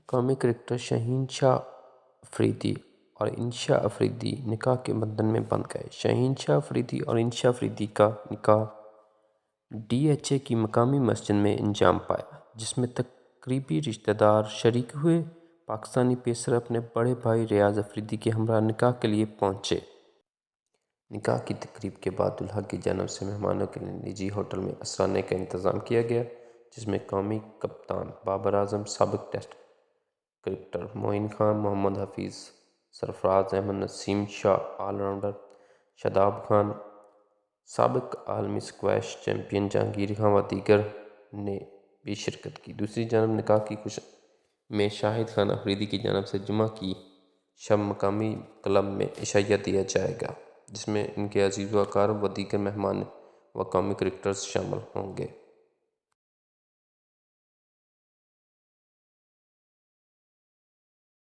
قومی کرکٹر شہین شاہ افریدی اور انشا افریدی نکاح کے بندھن میں بندھ گئے۔ شہین شاہ افریدی اور انشا افریدی کا نکاح ڈی ایچ اے کی مقامی مسجد میں انجام پایا، جس میں قریبی رشتہ دار شریک ہوئے۔ پاکستانی پیسر اپنے بڑے بھائی ریاض افریدی کے ہمراہ نکاح کے لیے پہنچے۔ نکاح کی تقریب کے بعد دولہا کی جانب سے مہمانوں کے لیے نجی ہوٹل میں افسرانے کا انتظام کیا گیا، جس میں قومی کپتان بابر اعظم، سابق ٹیسٹ کرکٹر معین خان، محمد حفیظ، سرفراز احمد، نسیم شاہ، آل راؤنڈر شاداب خان، سابق عالمی اسکواش چیمپئن جہانگیر خان و دیگر نے بھی شرکت کی۔ دوسری جانب نکاح کی خوش میں شاہد خان افریدی کی جانب سے جمعہ کی شب مقامی کلب میں عشائیہ دیا جائے گا، جس میں ان کے عزیز و اقارب و دیگر مہمان و قومی کرکٹرز شامل ہوں گے۔